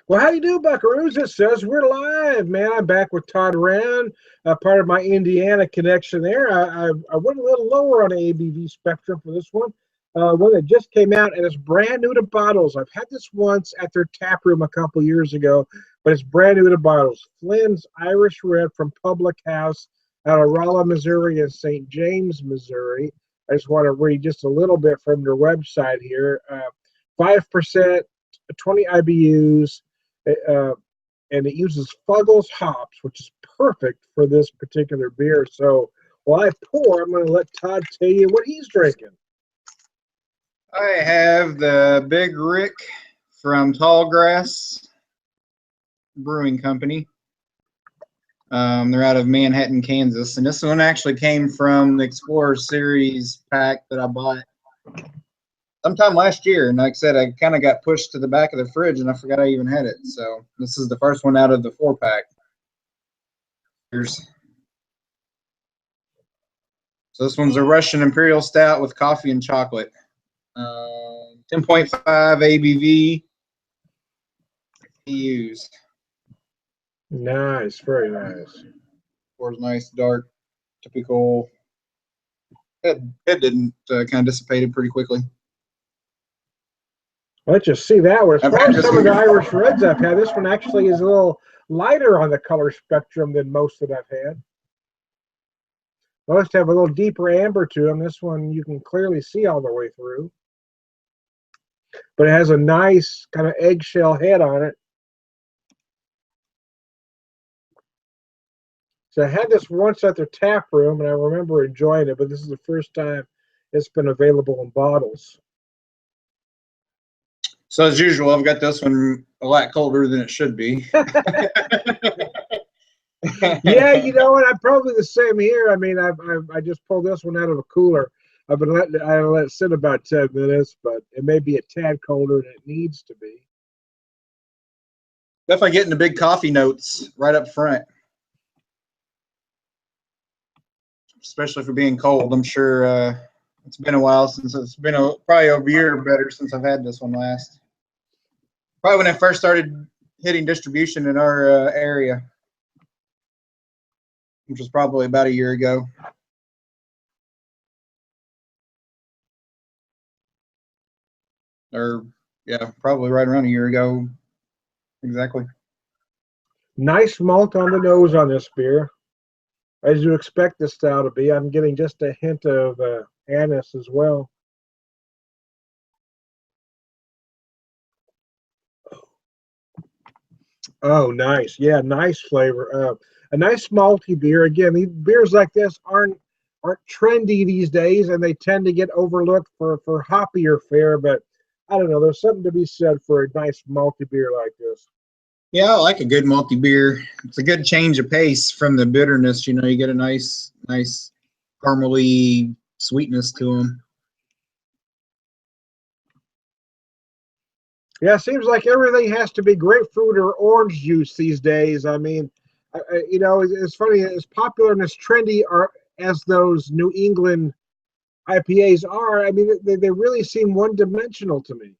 Well, how you do, Buckaroos? It says we're live, man. I'm back with Todd Rand, part of my Indiana connection there. I went a little lower on the ABV spectrum for this one that just came out, and it's brand new to bottles. I've had this once at their tap room a couple years ago, but it's brand new to bottles. Flynn's Irish Red from Public House out of Rolla, Missouri, and St. James, Missouri. I just want to read just a little bit from their website here. 5%, 20 IBUs. uh, and it uses Fuggles hops, which is perfect for this particular beer. So while I pour, I'm going to let Todd tell you what he's drinking. I have the Big Rick from Tallgrass Brewing Company. They're out of Manhattan, Kansas, and this one actually came from the Explorer Series pack that I bought sometime last year. And like I said, I kind of got pushed to the back of the fridge, and I forgot I even had it. So this is the first one out of the 4-pack. So this one's a Russian Imperial Stout with coffee and chocolate. 10.5 ABV. Use. Nice, very nice. Pours nice, dark, typical. It didn't kind of dissipated pretty quickly. Let's just see that one. As far as some of the Irish Reds I've had, this one actually is a little lighter on the color spectrum than most that I've had. Most have a little deeper amber to them. This one you can clearly see all the way through. But it has a nice kind of eggshell head on it. So I had this once at their tap room, and I remember enjoying it, but this is the first time it's been available in bottles. So as usual, I've got this one a lot colder than it should be. Yeah, you know what? I'm probably the same here. I mean, I just pulled this one out of a cooler. I let it sit about 10 minutes, but it may be a tad colder than it needs to be. Definitely getting the big coffee notes right up front, especially for being cold. I'm sure it's been a while since it's been probably over a year or better since I've had this one last. Probably when I first started hitting distribution in our area, which was probably about a year ago. Or, yeah, probably right around a year ago. Exactly. Nice malt on the nose on this beer, as you expect this style to be. I'm getting just a hint of anise as well. Oh, nice. Yeah, nice flavor. A nice malty beer. Again, these beers like this aren't trendy these days, and they tend to get overlooked for hoppier fare. But I don't know. There's something to be said for a nice malty beer like this. Yeah, I like a good malty beer. It's a good change of pace from the bitterness. You know, you get a nice caramely sweetness to them. Yeah, it seems like everything has to be grapefruit or orange juice these days. I mean, you know, it's funny, as popular and as trendy as those New England IPAs are, I mean, they really seem one-dimensional to me.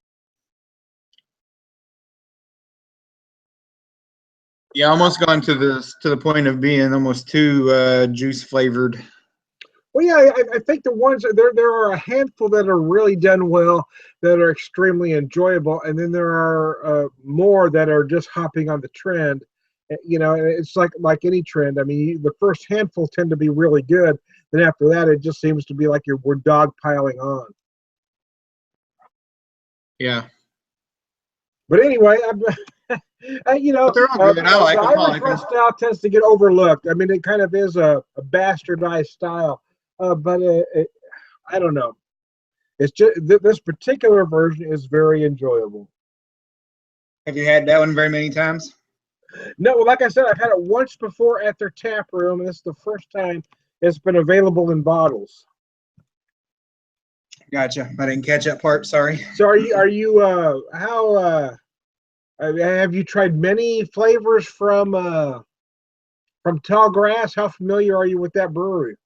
Yeah, almost gone to the point of being almost too juice flavored. Well, yeah, I think the ones there are a handful that are really done well, that are extremely enjoyable, and then there are more that are just hopping on the trend. You know, it's like any trend. I mean, the first handful tend to be really good. Then after that, it just seems to be like we're dogpiling on. Yeah. But anyway, you know, they're all good. I like the them. Irish Red style tends to get overlooked. I mean, it kind of is a bastardized style, but I don't know. It's just this particular version is very enjoyable. Have you had that one very many times? No, well, like I said, I've had it once before at their tap room, and this is the first time it's been available in bottles. Gotcha. I didn't catch that part. Sorry. So are you how have you tried many flavors from Tallgrass? How familiar are you with that brewery?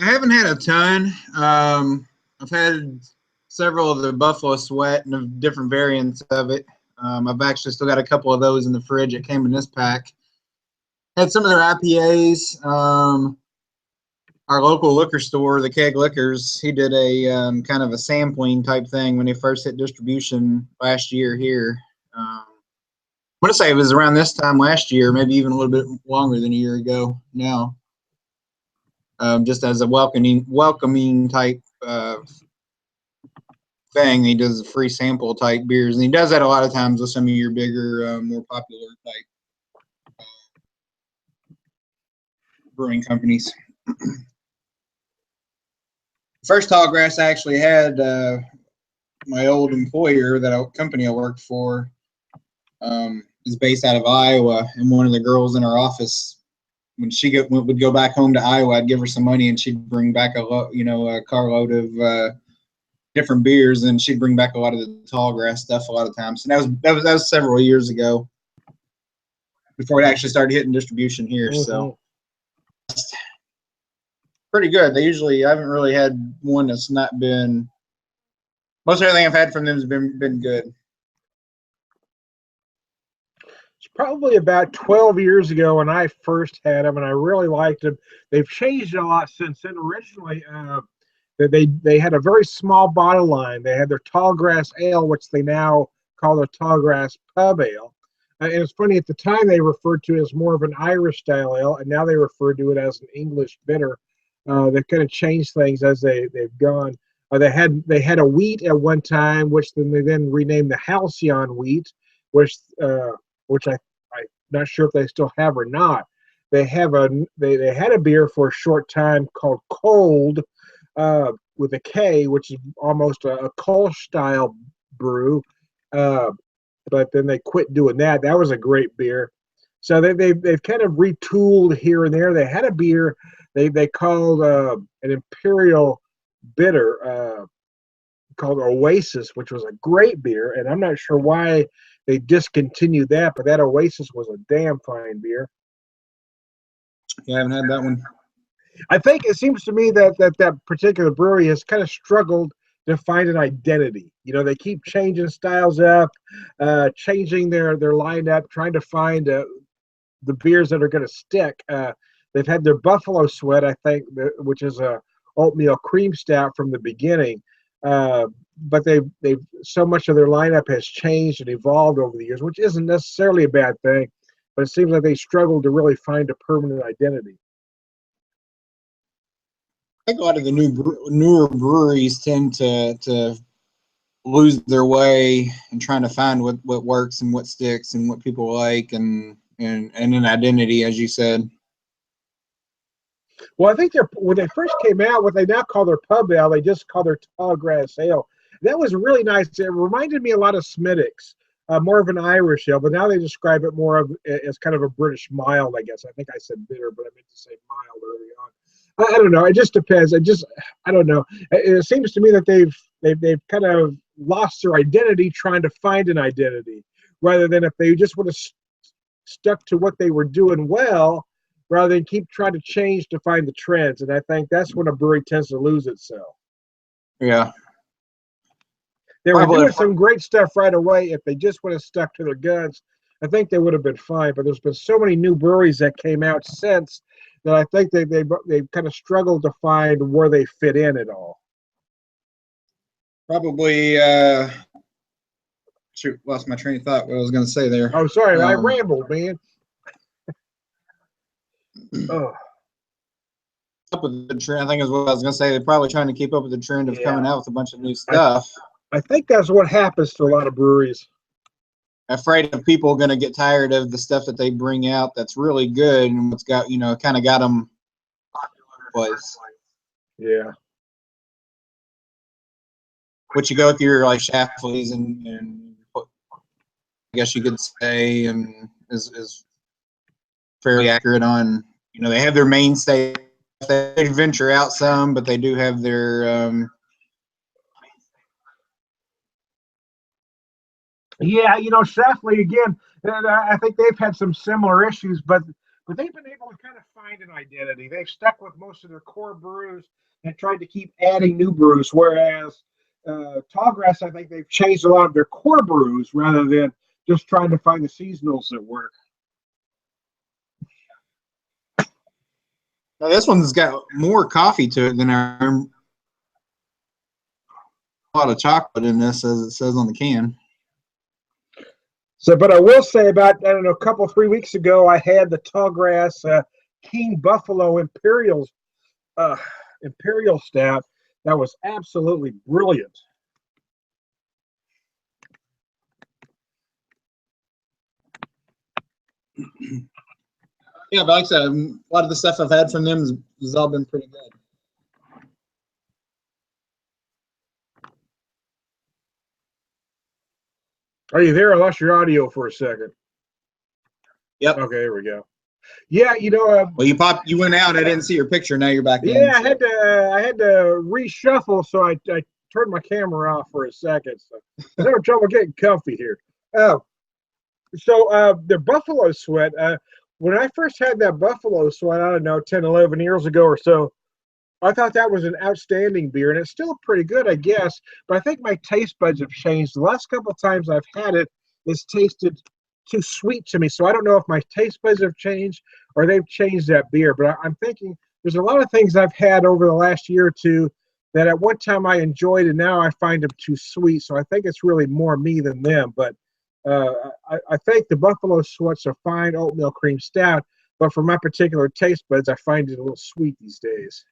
I haven't had a ton. I've had several of the Buffalo Sweat and the different variants of it. I've actually still got a couple of those in the fridge. It came in this pack. Had some of their IPAs. Our local liquor store, the Keg Liquors, he did a kind of a sampling type thing when they first hit distribution last year here. I want to say it was around this time last year, maybe even a little bit longer than a year ago now. Just as a welcoming type thing, he does free sample type beers, and he does that a lot of times with some of your bigger, more popular type brewing companies. First Tallgrass I actually had my old employer, company I worked for, is based out of Iowa, and one of the girls in our office, when she would go back home to Iowa, I'd give her some money, and she'd bring back a carload of different beers, and she'd bring back a lot of the Tallgrass stuff a lot of times. And that was several years ago, before it actually started hitting distribution here. Mm-hmm. So pretty good. I haven't really had one that's not been. Most everything I've had from them has been good. It's probably about 12 years ago when I first had them, and I really liked them. They've changed a lot since then. Originally, they had a very small bottle line. They had their Tallgrass Ale, which they now call their Tallgrass Pub Ale. And it's funny, at the time they referred to it as more of an Irish style ale, and now they refer to it as an English bitter. They've kind of changed things as they've gone. They had a wheat at one time, which they then renamed the Halcyon wheat, which I'm not sure if they still have or not. They had a beer for a short time called Cold, with a K, which is almost a Kolsch style brew. But then they quit doing that. That was a great beer. So they've kind of retooled here and there. They had a beer they called an Imperial bitter called Oasis, which was a great beer, and I'm not sure why they discontinued that, but that Oasis was a damn fine beer. Yeah, I haven't had that one. I think it seems to me that particular brewery has kind of struggled to find an identity. You know, they keep changing styles up, changing their lineup, trying to find the beers that are going to stick. They've had their Buffalo Sweat, I think, which is a oatmeal cream stout from the beginning. But they've so much of their lineup has changed and evolved over the years, which isn't necessarily a bad thing, but it seems like they struggled to really find a permanent identity. I think a lot of the newer breweries tend to lose their way in trying to find what works and what sticks and what people like and an identity, as you said. Well, I think when they first came out, what they now call their pub ale, they just call their Tallgrass Ale. That was really nice. It reminded me a lot of Smithwick's, more of an Irish ale, but now they describe it more as kind of a British mild, I guess. I think I said bitter, but I meant to say mild early on. I don't know. It just depends. I don't know. It seems to me that they've kind of lost their identity trying to find an identity, rather than if they just would have stuck to what they were doing well, rather than keep trying to change to find the trends. And I think that's when a brewery tends to lose itself. Yeah. They were doing some great stuff right away. If they just would have stuck to their guns, I think they would have been fine. But there's been so many new breweries that came out since that I think they've kind of struggled to find where they fit in at all. Probably, shoot, lost my train of thought. What I was going to say there. Oh, sorry, I rambled, man. Oh. Up with the trend, I think is what I was going to say. They're probably trying to keep up with the trend of coming out with a bunch of new stuff. I think that's what happens to a lot of breweries. Afraid of people going to get tired of the stuff that they bring out that's really good and what's got, kind of got them place. Yeah. What you go with your like Shafleys and I guess you could say and is fairly accurate on, they have their mainstay. They venture out some, but they do have their yeah, Shafley again. I think they've had some similar issues, but they've been able to kind of find an identity. They've stuck with most of their core brews and tried to keep adding new brews. Whereas Tallgrass, I think they've changed a lot of their core brews rather than just trying to find the seasonals that work. Now this one's got more coffee to it than I remember. A lot of chocolate in this, as it says on the can. So, but I will say about, I don't know, a couple, 3 weeks ago, I had the Tallgrass King Buffalo Imperial Stout. That was absolutely brilliant. Yeah, but like I said, a lot of the stuff I've had from them has all been pretty good. Are you there? I lost your audio for a second. Yep. Okay, there we go. Yeah, you know. Well, you went out. I didn't see your picture. Now you're back in. Yeah, I had to reshuffle, so I turned my camera off for a second. So I'm having trouble getting comfy here. Oh, so the Buffalo Sweat. When I first had that Buffalo Sweat, I don't know, 10, 11 years ago or so, I thought that was an outstanding beer, and it's still pretty good, I guess. But I think my taste buds have changed. The last couple of times I've had it, it's tasted too sweet to me. So I don't know if my taste buds have changed or they've changed that beer. But I'm thinking there's a lot of things I've had over the last year or two that at one time I enjoyed, and now I find them too sweet. So I think it's really more me than them. But I think the Buffalo Sweat's a fine oatmeal cream stout. But for my particular taste buds, I find it a little sweet these days.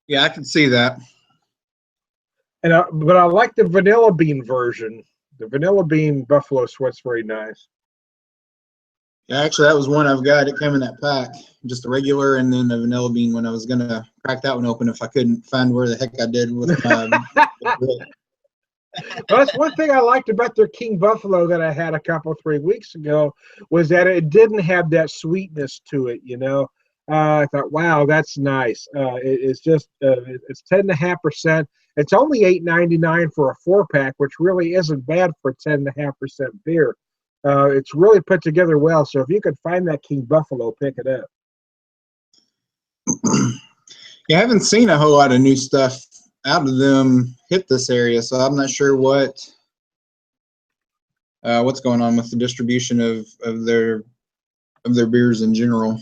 Yeah, I can see that. But I like the vanilla bean version. The vanilla bean Buffalo Sweat's very nice. Yeah, actually, that was one I've got. It came in that pack, just a regular and then a vanilla bean. When I was gonna crack that one open, if I couldn't find where the heck I did with Well, that's one thing I liked about their King Buffalo that I had a couple, 3 weeks ago, was that it didn't have that sweetness to it. You know, I thought, wow, that's nice. It's just it's 10.5%. It's only $8.99 for a 4-pack, which really isn't bad for 10.5% beer. It's really put together well. So if you could find that King Buffalo, pick it up. Yeah, I haven't seen a whole lot of new stuff out of them hit this area, so I'm not sure what's going on with the distribution of their beers in general.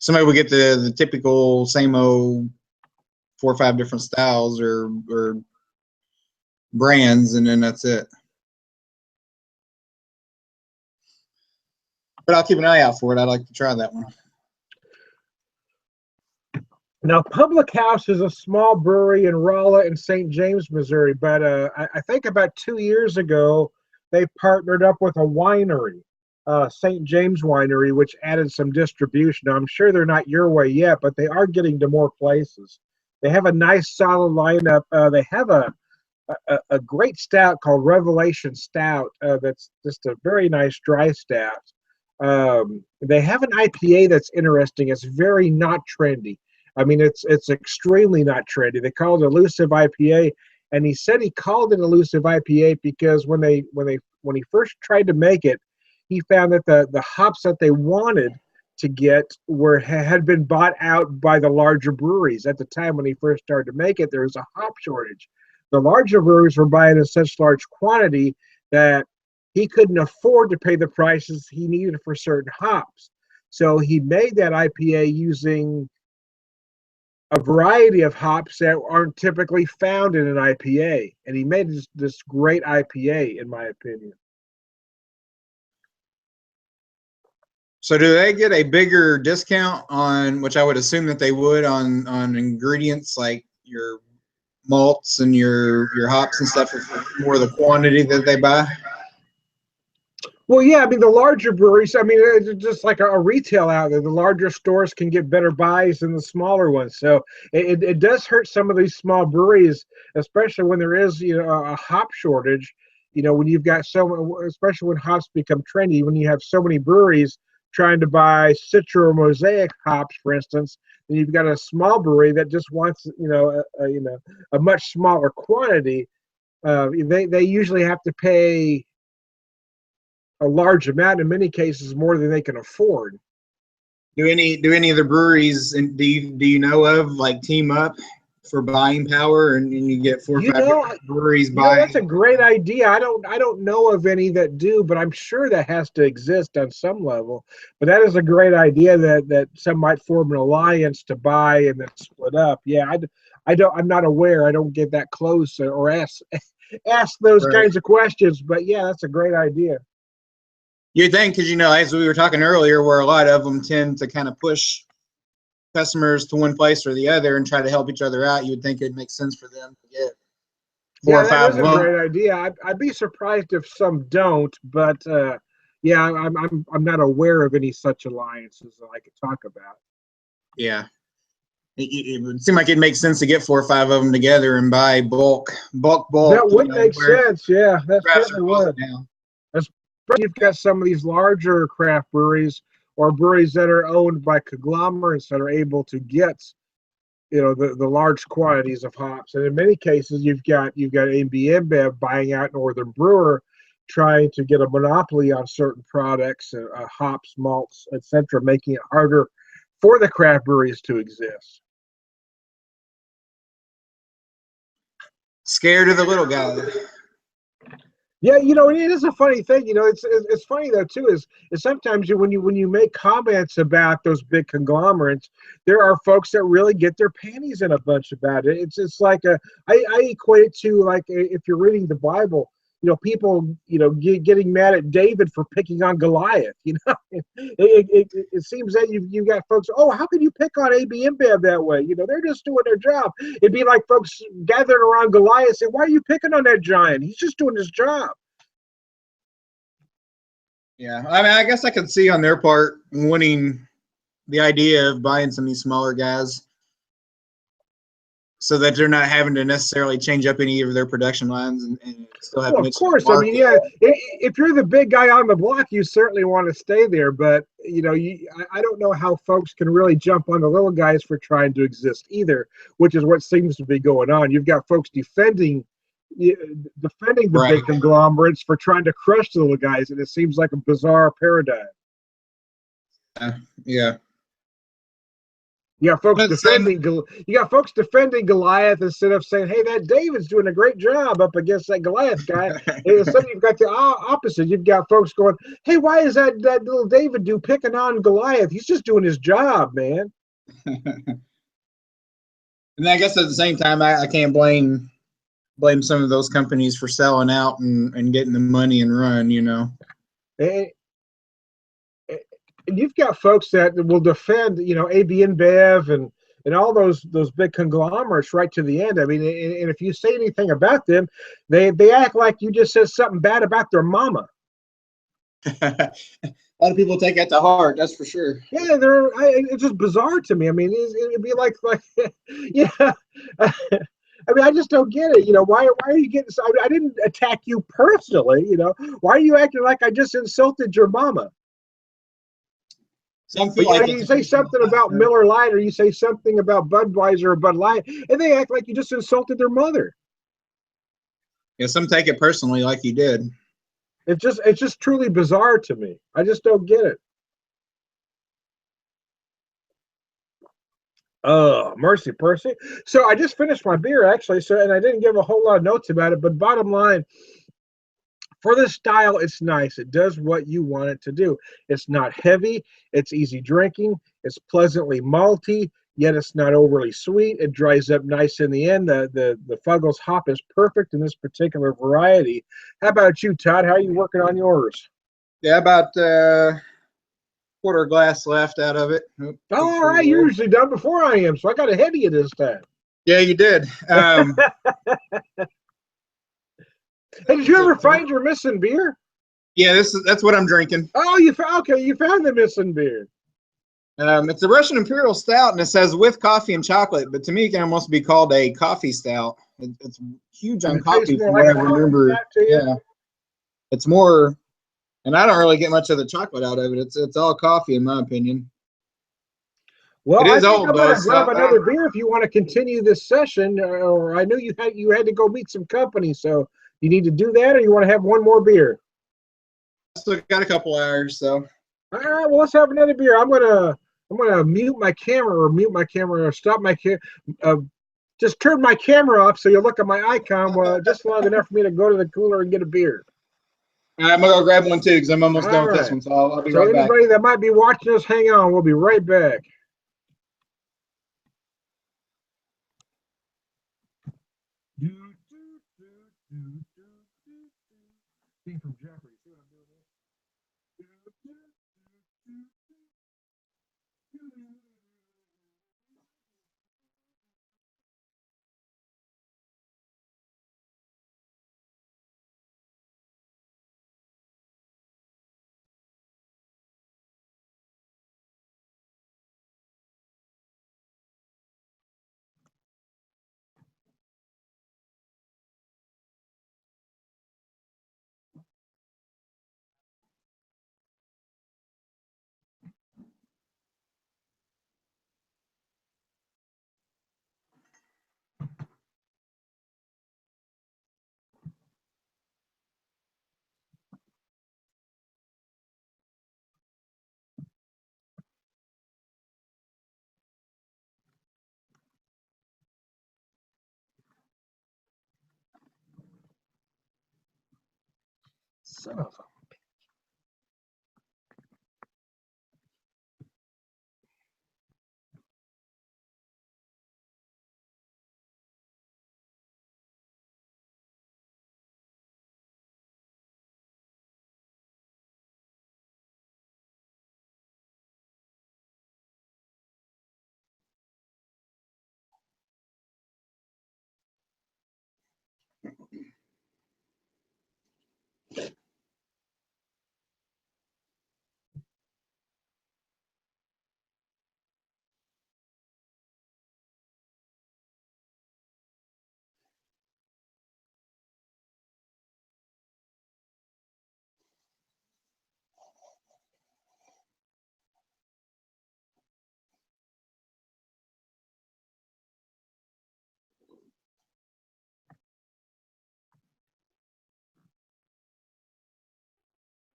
Somebody would get the typical same old 4 or 5 different styles or brands, and then that's it. But I'll keep an eye out for it. I'd like to try that one. Now, Public House is a small brewery in Rolla in St. James, Missouri. But I think about 2 years ago, they partnered up with a winery, St. James Winery, which added some distribution. Now, I'm sure they're not your way yet, but they are getting to more places. They have a nice, solid lineup. They have a great stout called Revelation Stout. That's just a very nice dry stout. They have an IPA that's interesting. It's very not trendy. I mean, it's extremely not trendy. They call it elusive IPA, and he said he called it elusive IPA because when he first tried to make it, he found that the hops that they wanted to get had been bought out by the larger breweries. At the time when he first started to make it, there was a hop shortage. The larger breweries were buying in such large quantity that he couldn't afford to pay the prices he needed for certain hops. So he made that IPA using a variety of hops that aren't typically found in an IPA. And he made this great IPA, in my opinion. So do they get a bigger discount on, which I would assume that they would, on ingredients like your malts and your hops and stuff, more of the quantity that they buy? Well, yeah, I mean, the larger breweries, I mean, it's just like a retail outlet. The larger stores can get better buys than the smaller ones. So it does hurt some of these small breweries, especially when there is, a hop shortage. When you've got especially when hops become trendy, when you have so many breweries trying to buy Citra or Mosaic hops, for instance, then you've got a small brewery that just wants, a much smaller quantity. They usually have to pay a large amount, in many cases more than they can afford. Do any of the breweries do you know of like team up for buying power, and you get 4 or 5 different breweries buying. That's a great idea. I don't know of any that do, but I'm sure that has to exist on some level. But that is a great idea that some might form an alliance to buy and then split up. Yeah, I'm not aware. I don't get that close or ask those kinds of questions. But yeah, that's a great idea. You'd think, because as we were talking earlier, where a lot of them tend to kind of push customers to one place or the other and try to help each other out, you would think it'd make sense for them to get 4 or 5 that is of them. a great idea. I'd be surprised if some don't, but yeah, I'm not aware of any such alliances that I could talk about. Yeah, it would seem like it makes sense to get 4 or 5 of them together and buy bulk. That would make sense. Yeah, that certainly would. Especially if you've got some of these larger craft breweries or breweries that are owned by conglomerates that are able to get, the large quantities of hops. And in many cases, you've got AB InBev buying out Northern Brewer, trying to get a monopoly on certain products, hops, malts, etc., making it harder for the craft breweries to exist. Scared of the little guy. Yeah, it is a funny thing. It's funny though too. Is sometimes when you make comments about those big conglomerates, there are folks that really get their panties in a bunch about it. It's like I equate it to like if you're reading the Bible, people getting mad at David for picking on Goliath. It seems that you got folks. Oh, how can you pick on AB InBev that way? They're just doing their job. It'd be like folks gathering around Goliath saying, "Why are you picking on that giant? He's just doing his job." Yeah, I mean, I guess I could see on their part wanting the idea of buying some of these smaller guys so that they're not having to necessarily change up any of their production lines and still have. Well, of course. I mean, yeah, if you're the big guy on the block, you certainly want to stay there. But I don't know how folks can really jump on the little guys for trying to exist either, which is what seems to be going on. You've got folks defending the big conglomerates for trying to crush the little guys, and it seems like a bizarre paradigm. Yeah. You got folks defending Goliath instead of saying, "Hey, that David's doing a great job up against that Goliath guy." Instead, you've got the opposite. You've got folks going, "Hey, why is that little David dude picking on Goliath? He's just doing his job, man." And I guess at the same time, I can't blame some of those companies for selling out and getting the money and run. And you've got folks that will defend, AB InBev and all those big conglomerates right to the end. I mean, and if you say anything about them, they act like you just said something bad about their mama. A lot of people take that to heart, that's for sure. Yeah, it's just bizarre to me. I mean, it'd be like yeah. I mean, I just don't get it. Why are you getting? I didn't attack you personally. Why are you acting like I just insulted your mama? You say something about Miller Lite, or you say something about Budweiser or Bud Light, and they act like you just insulted their mother. Yeah, some take it personally, like you did. It's just truly bizarre to me. I just don't get it. Oh, mercy, Percy. So I just finished my beer actually. And I didn't give a whole lot of notes about it, but bottom line, for this style, it's nice. It does what you want it to do. It's not heavy. It's easy drinking. It's pleasantly malty, yet it's not overly sweet. It dries up nice in the end. The Fuggles hop is perfect in this particular variety. How about you, Todd? How are you working on yours? Yeah, about quarter glass left out of it. All right, you're usually done before I am, so I got ahead of you this time. Yeah, you did. Hey, did you ever find your missing beer? Yeah, that's what I'm drinking. Oh, you found the missing beer. It's a Russian Imperial Stout, and it says with coffee and chocolate, but to me, it can almost be called a coffee stout. It's huge on coffee from what I remember. Yeah, it's more, and I don't really get much of the chocolate out of it. It's all coffee, in my opinion. Well, I think I'm going to grab another beer if you want to continue this session. Or I knew you had to go meet some company, so you need to do that, or you want to have one more beer? I still got a couple hours, so. All right, well, let's have another beer. I'm gonna mute my camera or stop my Just turn my camera off so you look at my icon just long enough for me to go to the cooler and get a beer. I'm going to go grab one too because I'm almost done with this one. So I'll be right back. So anybody that might be watching us, hang on. We'll be right back. Theme from Jeopardy. See what I'm doing here? Son of a.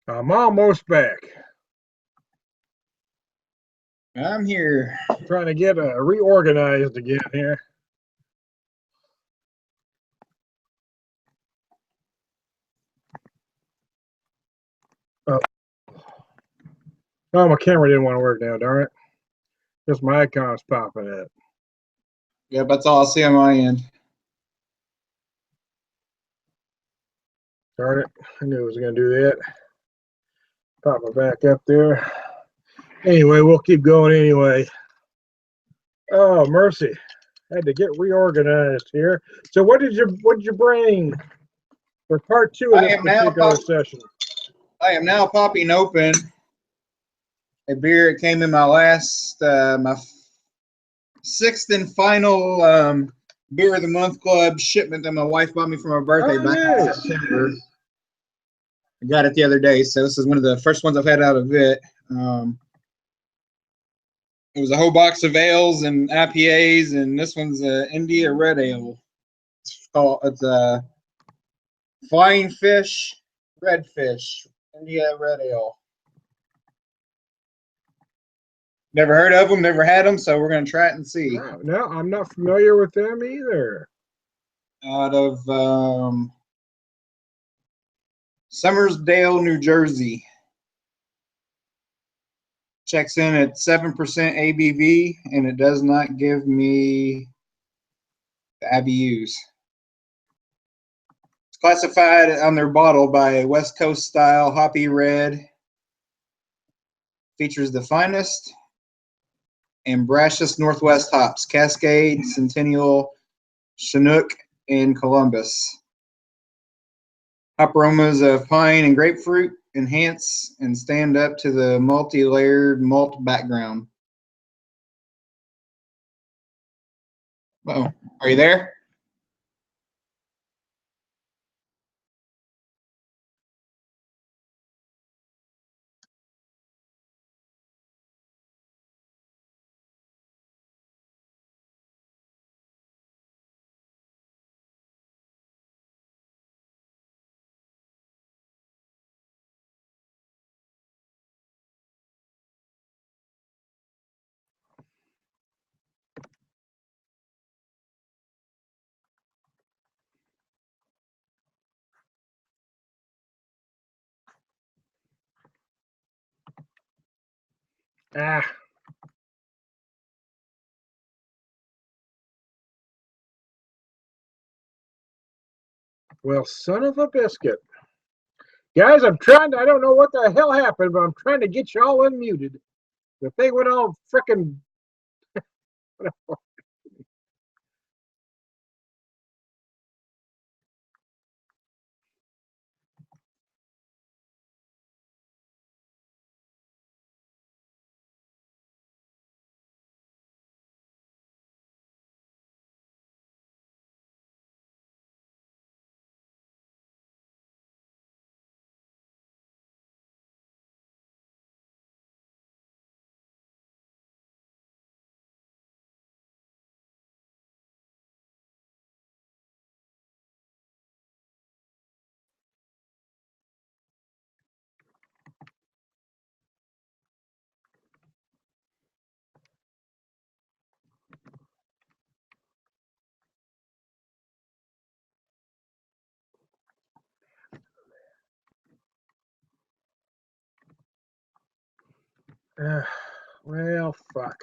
I'm almost back. I'm here. Trying to get reorganized again here. Oh, my camera didn't want to work now, darn it. Just my icon's popping up. Yep, that's all I see on my end. Darn it. I knew it was going to do that. Pop it back up there. Anyway, we'll keep going anyway. Oh, mercy. Had to get reorganized here. So what did you bring for part 2 of this particular session? I am now popping open a beer. It came in my last, my 6th and final Beer of the Month Club shipment that my wife bought me for my birthday in September. I got it the other day, so this is one of the first ones I've had out of it. It was a whole box of ales and IPAs, and this one's India Red Ale. It's a Flying Fish, Redfish, India Red Ale. Never heard of them, never had them, so we're going to try it and see. No, I'm not familiar with them either. Out of Summersdale, New Jersey. Checks in at 7% ABV, and it does not give me the IBUs. It's classified on their bottle by West Coast style hoppy red. Features the finest and brashest Northwest hops: Cascade, Centennial, Chinook, and Columbus. Hop aromas of pine and grapefruit enhance and stand up to the multi-layered malt background. Uh-oh, are you there? Ah. Well, son of a biscuit. Guys, I'm trying to, I don't know what the hell happened, but I'm trying to get you all unmuted. The thing went all frickin' well, fuck.